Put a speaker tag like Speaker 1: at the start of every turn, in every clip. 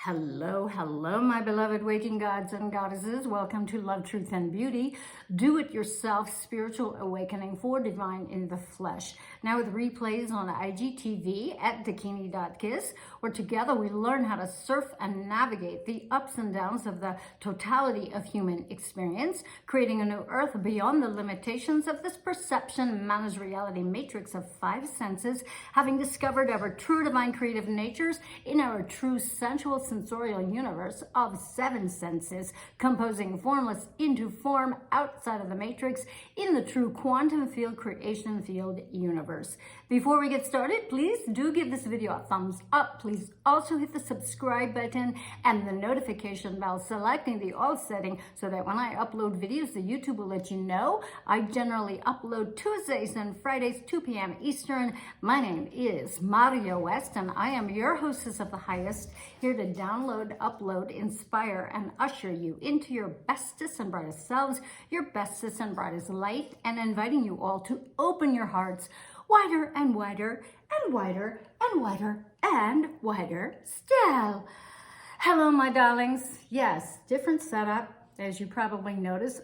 Speaker 1: Hello, my beloved waking gods and goddesses. Welcome to Love, Truth, and Beauty. Do-it-yourself spiritual awakening for divine in the flesh. Now with replays on IGTV at dakini.kiss, where together we learn how to surf and navigate the ups and downs of the totality of human experience, creating a new earth beyond the limitations of this perception managed reality matrix of five senses, having discovered our true divine creative natures in our true sensual sensorial universe of seven senses, composing formless into form outside of the matrix in the true quantum field creation field universe. Before we get started, please do give this video a thumbs up. Please also hit the subscribe button and the notification bell, selecting the all setting so that when I upload videos, the YouTube will let you know. I generally upload Tuesdays and Fridays, 2 p.m. Eastern. My name is Maria West, and I am your hostess of the highest, here to download, upload, inspire, and usher you into your bestest and brightest selves, your bestest and brightest light, and inviting you all to open your hearts wider and wider and wider and wider and wider still. Hello, my darlings. Yes, different setup, as you probably noticed.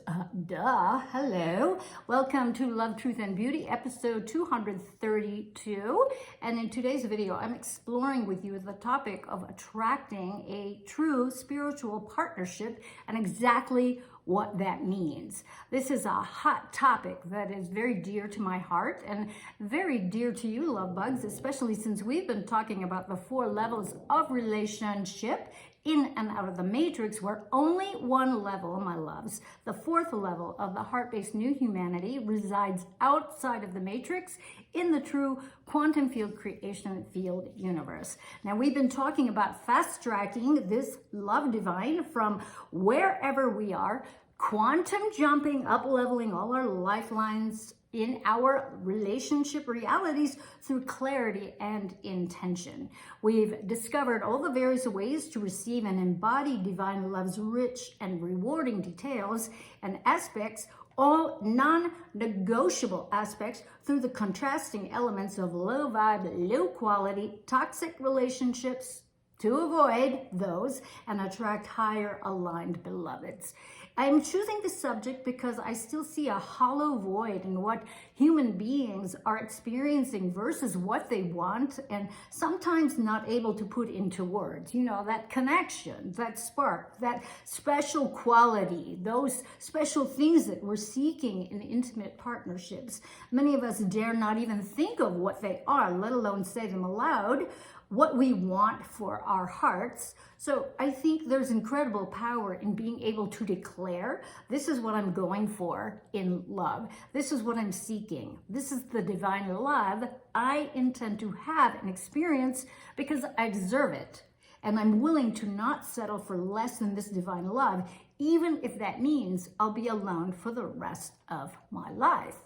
Speaker 1: Hello. Welcome to Love, Truth, and Beauty, episode 232. And in today's video, I'm exploring with you the topic of attracting a true spiritual partnership and exactly what that means. This is a hot topic that is very dear to my heart and very dear to you, love bugs, especially since we've been talking about the 4 levels of relationship in and out of the matrix, where only one level, my loves, the 4th level of the heart-based new humanity, resides outside of the matrix in the true quantum field creation field universe. Now, we've been talking about fast-tracking this love divine from wherever we are, quantum jumping, up-leveling all our lifelines in our relationship realities through clarity and intention. We've discovered all the various ways to receive and embody divine love's rich and rewarding details and aspects, all non-negotiable aspects, through the contrasting elements of low vibe, low quality, toxic relationships, to avoid those and attract higher aligned beloveds. I am choosing this subject because I still see a hollow void in what human beings are experiencing versus what they want, and sometimes not able to put into words. You know, that connection, that spark, that special quality, those special things that we're seeking in intimate partnerships. Many of us dare not even think of what they are, let alone say them aloud, what we want for our hearts. So I think there's incredible power in being able to declare, this is what I'm going for in love. This is what I'm seeking. This is the divine love I intend to have and experience because I deserve it. And I'm willing to not settle for less than this divine love, even if that means I'll be alone for the rest of my life.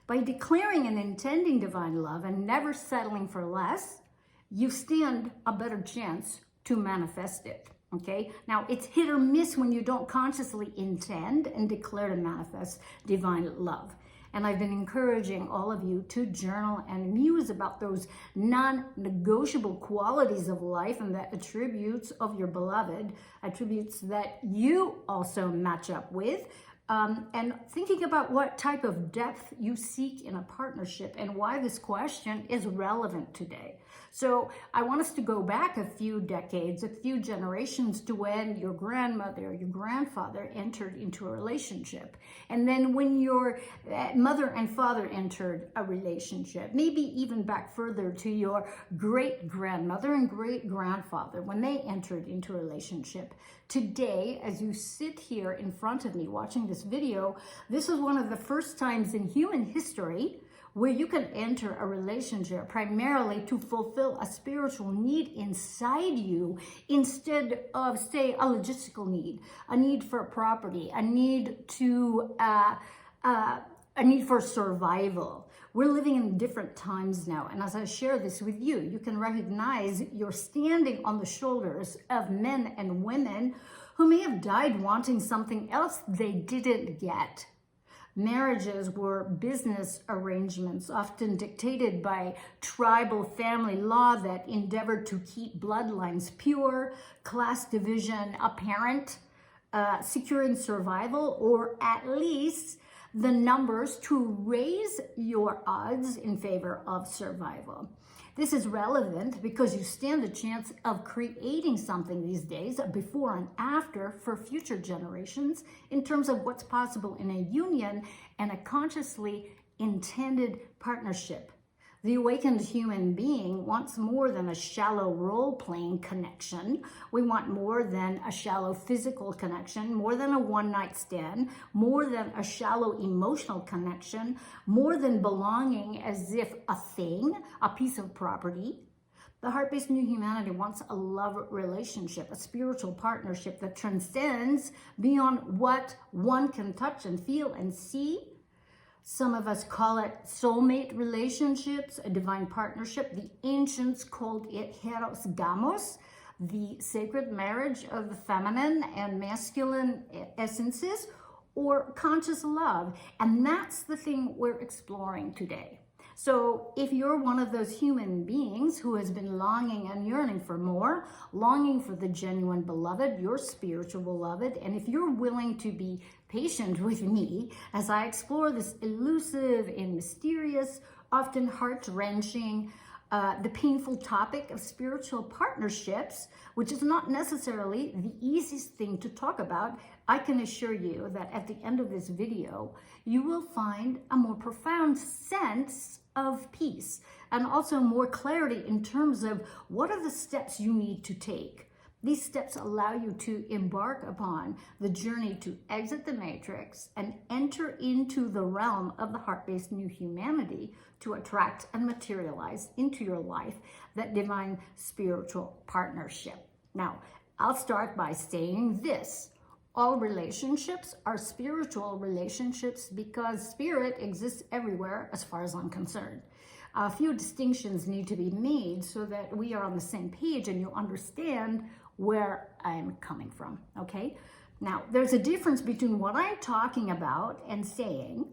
Speaker 1: By declaring and intending divine love and never settling for less, you stand a better chance to manifest it, okay? Now, it's hit or miss when you don't consciously intend and declare to manifest divine love. And I've been encouraging all of you to journal and muse about those non-negotiable qualities of life and the attributes of your beloved, attributes that you also match up with, and thinking about what type of depth you seek in a partnership and why this question is relevant today. So I want us to go back a few decades, a few generations, to when your grandmother, your grandfather entered into a relationship. And then when your mother and father entered a relationship, maybe even back further to your great-grandmother and great-grandfather when they entered into a relationship. Today, as you sit here in front of me watching this video, this is one of the first times in human history where you can enter a relationship primarily to fulfill a spiritual need inside you instead of, say, a logistical need, a need for property, a need for survival. We're living in different times now, and as I share this with you, you can recognize you're standing on the shoulders of men and women who may have died wanting something else they didn't get. Marriages were business arrangements, often dictated by tribal family law that endeavored to keep bloodlines pure, class division apparent, securing survival, or at least the numbers to raise your odds in favor of survival. This is relevant because you stand a chance of creating something these days, before and after, for future generations in terms of what's possible in a union and a consciously intended partnership. The awakened human being wants more than a shallow role-playing connection. We want more than a shallow physical connection, more than a one-night stand, more than a shallow emotional connection, more than belonging as if a thing, a piece of property. The heart-based new humanity wants a love relationship, a spiritual partnership that transcends beyond what one can touch and feel and see. Some of us call it soulmate relationships, a divine partnership. The ancients called it heros gamos, the sacred marriage of the feminine and masculine essences, or conscious love. And that's the thing we're exploring today. So if you're one of those human beings who has been longing and yearning for more, longing for the genuine beloved, your spiritual beloved, and if you're willing to be patient with me as I explore this elusive and mysterious, often heart-wrenching, the painful topic of spiritual partnerships, which is not necessarily the easiest thing to talk about, I can assure you that at the end of this video, you will find a more profound sense of peace and also more clarity in terms of what are the steps you need to take. These steps allow you to embark upon the journey to exit the matrix and enter into the realm of the heart-based new humanity to attract and materialize into your life that divine spiritual partnership. Now, I'll start by saying this. All relationships are spiritual relationships because spirit exists everywhere as far as I'm concerned. A few distinctions need to be made so that we are on the same page and you understand where I'm coming from, okay? Now, there's a difference between what I'm talking about and saying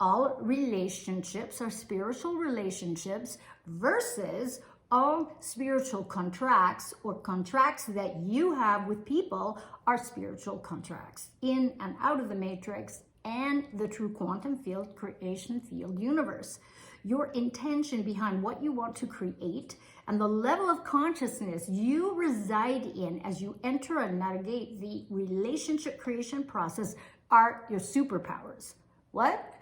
Speaker 1: all relationships are spiritual relationships versus all spiritual contracts or contracts that you have with people are spiritual contracts in and out of the matrix and the true quantum field, creation field universe. Your intention behind what you want to create and the level of consciousness you reside in as you enter and navigate the relationship creation process are your superpowers. What?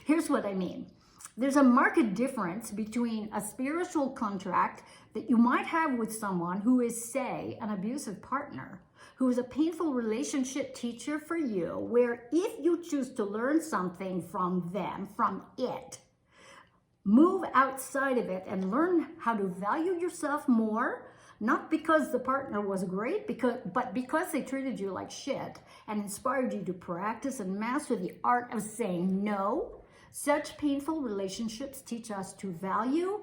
Speaker 1: Here's what I mean. There's a marked difference between a spiritual contract that you might have with someone who is, say, an abusive partner, who is a painful relationship teacher for you, where if you choose to learn something from them, from it, move outside of it and learn how to value yourself more, not because the partner was great, but because they treated you like shit and inspired you to practice and master the art of saying no. Such painful relationships teach us to value,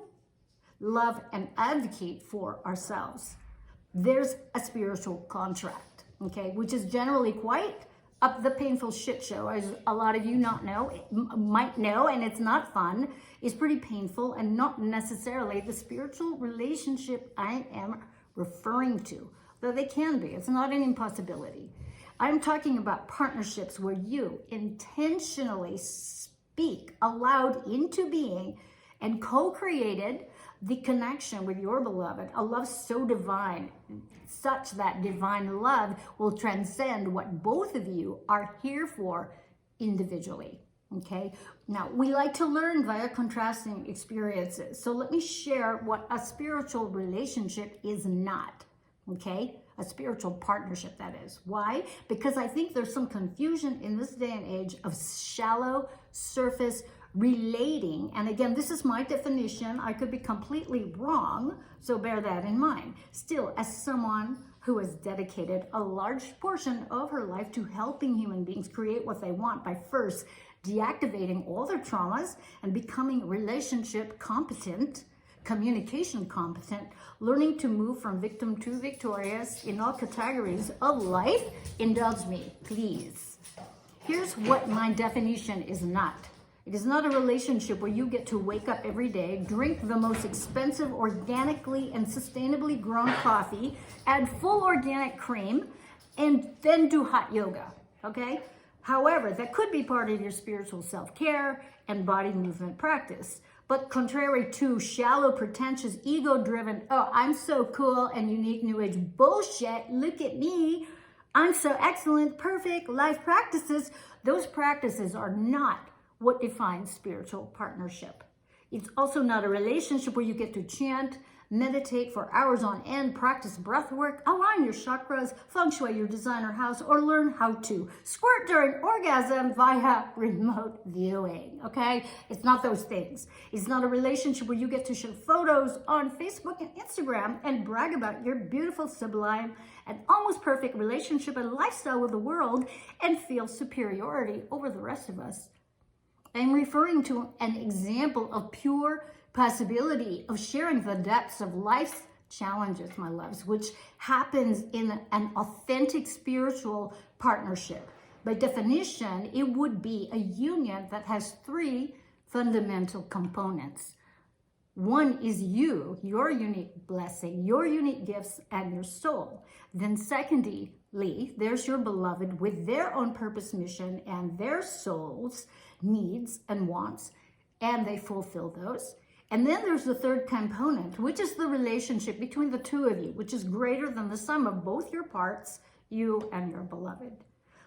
Speaker 1: love, and advocate for ourselves. There's a spiritual contract, okay, which is generally quite up the painful shit show, as a lot of you might know, and it's not fun. It's pretty painful and not necessarily the spiritual relationship I am referring to, though they can be. It's not an impossibility. I'm talking about partnerships where you intentionally speak aloud into being and co-created the connection with your beloved, a love so divine, such that divine love will transcend what both of you are here for individually, okay? Now, we like to learn via contrasting experiences. So let me share what a spiritual relationship is not, okay? A spiritual partnership, that is. Why? Because I think there's some confusion in this day and age of shallow surface relating. And again, this is my definition. I could be completely wrong, so bear that in mind. Still, as someone who has dedicated a large portion of her life to helping human beings create what they want by first deactivating all their traumas and becoming relationship competent, communication competent, learning to move from victim to victorious in all categories of life, indulge me, please. Here's what my definition is not. It is not a relationship where you get to wake up every day, drink the most expensive, organically and sustainably grown coffee, add full organic cream, and then do hot yoga, okay? However, that could be part of your spiritual self-care and body movement practice. But contrary to shallow, pretentious, ego-driven, oh, I'm so cool and unique new age bullshit, look at me, I'm so excellent, perfect life practices, those practices are not what defines spiritual partnership. It's also not a relationship where you get to chant, meditate for hours on end, practice breath work, align your chakras, feng shui your designer house, or learn how to squirt during orgasm via remote viewing, okay? It's not those things. It's not a relationship where you get to share photos on Facebook and Instagram and brag about your beautiful, sublime, and almost perfect relationship and lifestyle with the world and feel superiority over the rest of us. I'm referring to an example of pure possibility of sharing the depths of life's challenges, my loves, which happens in an authentic spiritual partnership. By definition, it would be a union that has three fundamental components. One is you, your unique blessing, your unique gifts, and your soul. Then secondly, there's your beloved with their own purpose, mission, and their soul's needs and wants, and they fulfill those. And then there's the third component, which is the relationship between the two of you, which is greater than the sum of both your parts, you and your beloved.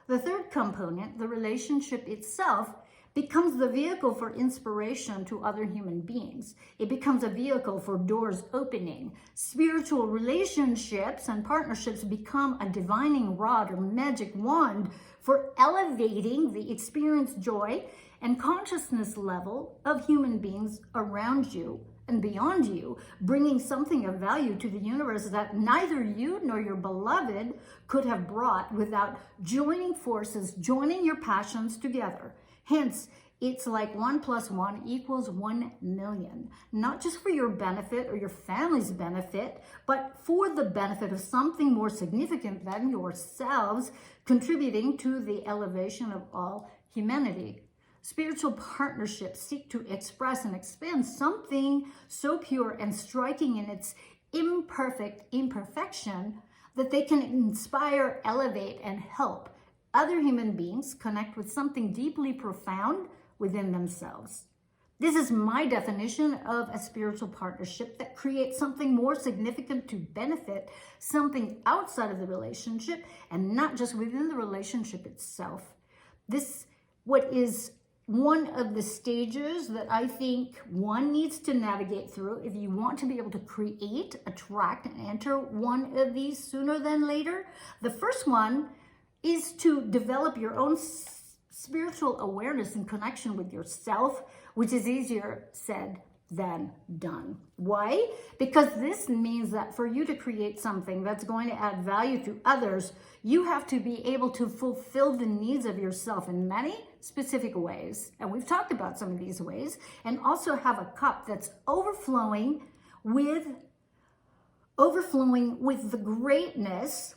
Speaker 1: The third component, the relationship itself, becomes the vehicle for inspiration to other human beings. It becomes a vehicle for doors opening. Spiritual relationships and partnerships become a divining rod or magic wand for elevating the experience, joy, and consciousness level of human beings around you and beyond you, bringing something of value to the universe that neither you nor your beloved could have brought without joining forces, joining your passions together. Hence, it's like 1 + 1 = 1 million, not just for your benefit or your family's benefit, but for the benefit of something more significant than yourselves, contributing to the elevation of all humanity. Spiritual partnerships seek to express and expand something so pure and striking in its imperfect imperfection that they can inspire, elevate, and help other human beings connect with something deeply profound within themselves. This is my definition of a spiritual partnership that creates something more significant to benefit something outside of the relationship and not just within the relationship itself. This, what is one of the stages that I think one needs to navigate through if you want to be able to create, attract, and enter one of these sooner than later. The first one is to develop your own spiritual awareness and connection with yourself, which is easier said than done. Why? Because this means that for you to create something that's going to add value to others, you have to be able to fulfill the needs of yourself in many specific ways. And we've talked about some of these ways, and also have a cup that's overflowing with the greatness.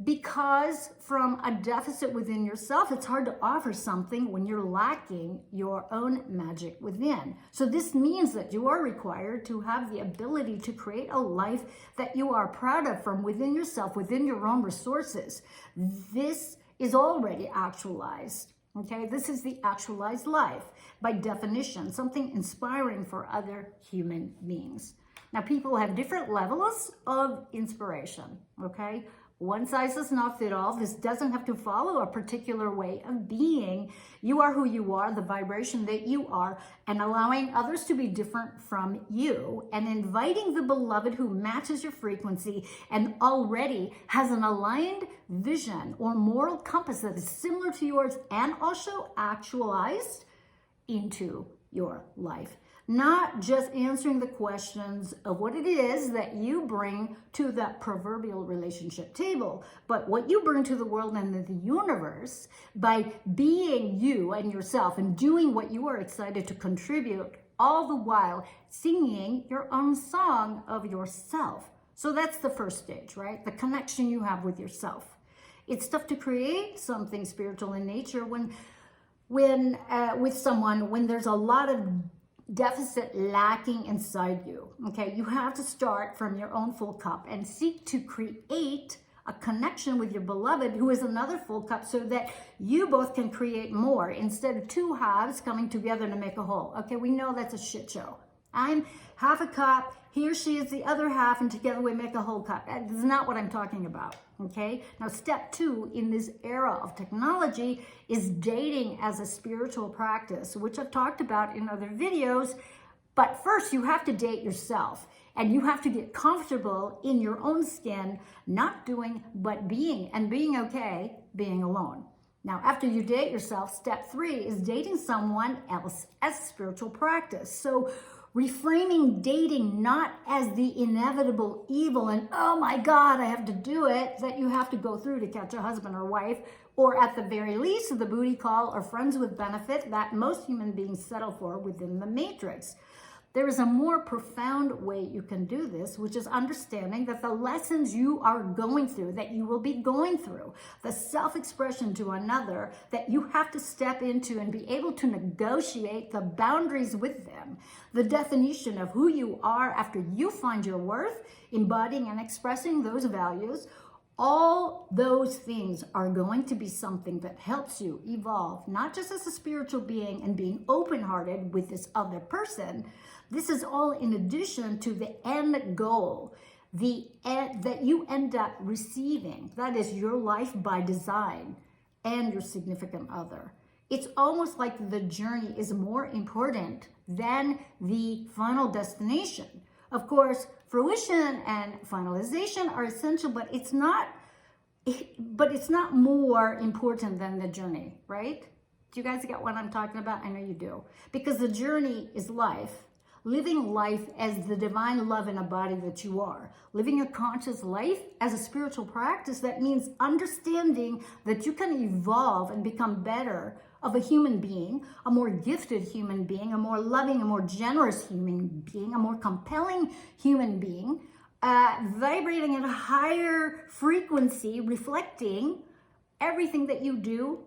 Speaker 1: Because from a deficit within yourself, it's hard to offer something when you're lacking your own magic within. So this means that you are required to have the ability to create a life that you are proud of from within yourself, within your own resources. This is already actualized, okay? This is the actualized life. By definition, something inspiring for other human beings. Now, people have different levels of inspiration, okay? One size does not fit all. This doesn't have to follow a particular way of being. You are who you are, the vibration that you are, and allowing others to be different from you, and inviting the beloved who matches your frequency and already has an aligned vision or moral compass that is similar to yours and also actualized into your life. Not just answering the questions of what it is that you bring to that proverbial relationship table, but what you bring to the world and the universe by being you and yourself and doing what you are excited to contribute, all the while singing your own song of yourself. So that's the first stage, right? The connection you have with yourself. It's tough to create something spiritual in nature when with someone when there's a lot of deficit lacking inside you. Okay, you have to start from your own full cup and seek to create a connection with your beloved who is another full cup, so that you both can create more instead of two halves coming together to make a whole. Okay, we know that's a shit show. I'm half a cup, he or she is the other half, and together we make a whole cup. That is not what I'm talking about. Okay, now step 2 in this era of technology is dating as a spiritual practice, which I've talked about in other videos. But first, you have to date yourself, and you have to get comfortable in your own skin, not doing but being, and being okay being alone. Now, after you date yourself, step 3 is dating someone else as spiritual practice. So reframing dating not as the inevitable evil and, oh my God, I have to do it, that you have to go through to catch a husband or wife, or at the very least, the booty call or friends with benefit that most human beings settle for within the matrix. There is a more profound way you can do this, which is understanding that the lessons you are going through, that you will be going through, the self-expression to another, that you have to step into and be able to negotiate the boundaries with them, the definition of who you are after you find your worth, embodying and expressing those values. All those things are going to be something that helps you evolve, not just as a spiritual being and being open-hearted with this other person. This is all in addition to the end goal, the end that you end up receiving. That is your life by design and your significant other. It's almost like the journey is more important than the final destination. Of course, fruition and finalization are essential, but it's not more important than the journey, right? Do you guys get what I'm talking about? I know you do. Because the journey is life. Living life as the divine love in a body that you are. Living a conscious life as a spiritual practice, that means understanding that you can evolve and become better of a human being, a more gifted human being, a more loving, a more generous human being, a more compelling human being, vibrating at a higher frequency, reflecting everything that you do,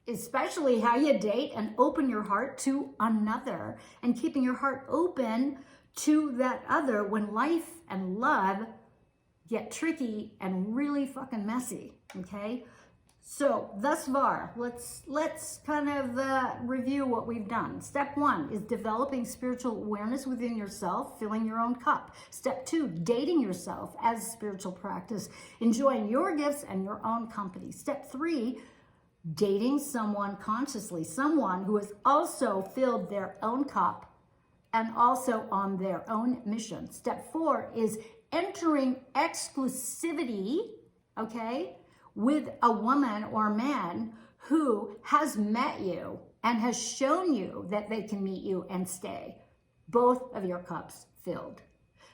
Speaker 1: especially how you date, and open your heart to another, and keeping your heart open to that other when life and love get tricky and really fucking messy. Okay, so thus far, let's kind of review what we've done. Step 1 is developing spiritual awareness within yourself, filling your own cup. Step 2, dating yourself as a spiritual practice, enjoying your gifts and your own company. Step 3, dating someone consciously, someone who has also filled their own cup and also on their own mission. Step 4 is entering exclusivity, okay, with a woman or man who has met you and has shown you that they can meet you and stay. Both of your cups filled.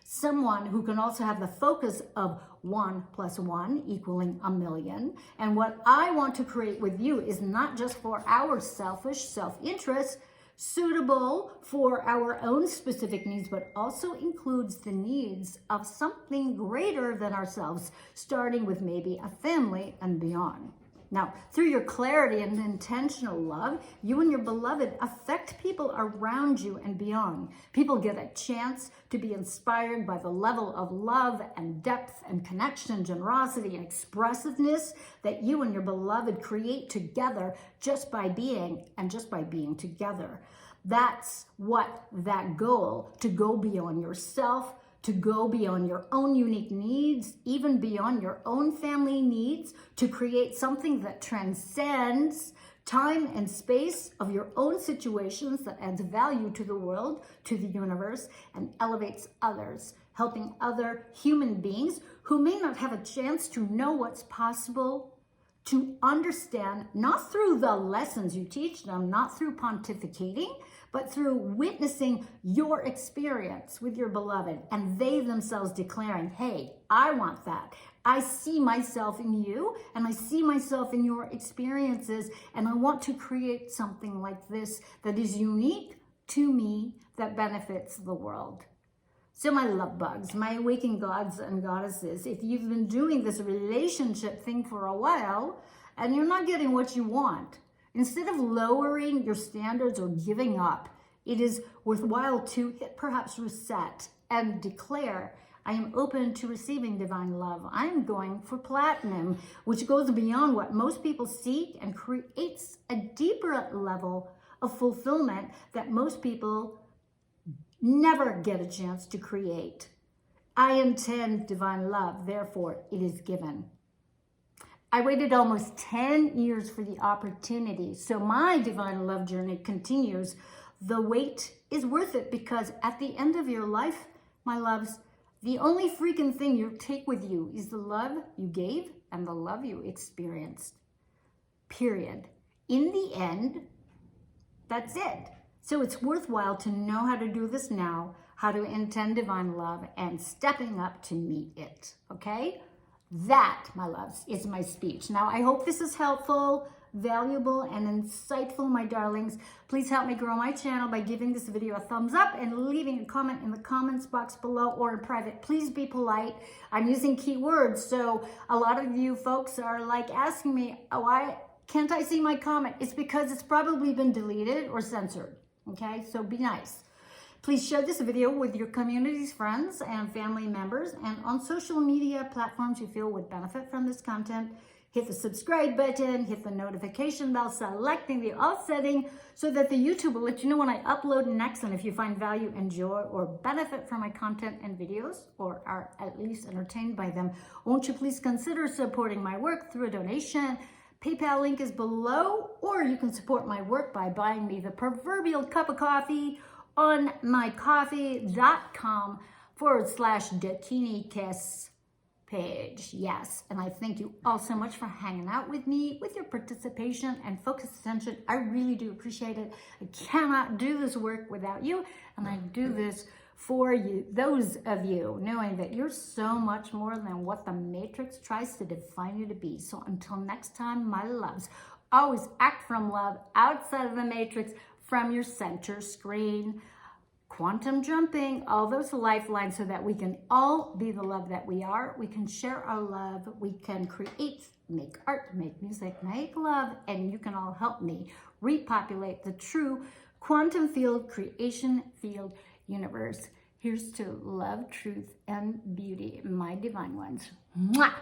Speaker 1: Someone who can also have the focus of 1 + 1 equaling 1,000,000. And what I want to create with you is not just for our selfish self-interest, suitable for our own specific needs, but also includes the needs of something greater than ourselves, starting with maybe a family and beyond. Now, through your clarity and intentional love, you and your beloved affect people around you and beyond. People get a chance to be inspired by the level of love and depth and connection, generosity and expressiveness that you and your beloved create together just by being, and just by being together. That's what that goal, to go beyond yourself, to go beyond your own unique needs, even beyond your own family needs, to create something that transcends time and space of your own situations, that adds value to the world, to the universe, and elevates others, helping other human beings who may not have a chance to know what's possible, to understand, not through the lessons you teach them, not through pontificating, but through witnessing your experience with your beloved, and they themselves declaring, hey, I want that. I see myself in you, and I see myself in your experiences, and I want to create something like this that is unique to me, that benefits the world. So my love bugs, my awakened gods and goddesses, if you've been doing this relationship thing for a while and you're not getting what you want, instead of lowering your standards or giving up, it is worthwhile to hit perhaps reset and declare, I am open to receiving divine love. I'm going for platinum, which goes beyond what most people seek and creates a deeper level of fulfillment that most people never get a chance to create. I intend divine love, therefore it is given. I waited almost 10 years for the opportunity, so my divine love journey continues. The wait is worth it because at the end of your life, my loves, the only freaking thing you take with you is the love you gave and the love you experienced. Period. In the end, that's it. So it's worthwhile to know how to do this now, how to intend divine love and stepping up to meet it, okay? That, my loves, is my speech. Now, I hope this is helpful, valuable, and insightful, my darlings. Please help me grow my channel by giving this video a thumbs up and leaving a comment in the comments box below or in private. Please be polite. I'm using keywords, so a lot of you folks are like asking me, why can't I see my comment? It's because it's probably been deleted or censored, okay? So be nice. Please share this video with your community's friends and family members, and on social media platforms you feel would benefit from this content. Hit the subscribe button, hit the notification bell, selecting the all setting so that the YouTube will let you know when I upload next. And if you find value, enjoy, or benefit from my content and videos, or are at least entertained by them, won't you please consider supporting my work through a donation? PayPal link is below, or you can support my work by buying me the proverbial cup of coffee on mycoffee.com/Dakini Kiss page. Yes, and I thank you all so much for hanging out with me, with your participation and focused attention. I really do appreciate it. I cannot do this work without you, and I do this for you, those of you, knowing that you're so much more than what the Matrix tries to define you to be. So until next time, my loves, always act from love outside of the Matrix, from your center screen, quantum jumping, all those lifelines so that we can all be the love that we are. We can share our love. We can create, make art, make music, make love, and you can all help me repopulate the true quantum field, creation field universe. Here's to love, truth, and beauty, my divine ones. Mwah!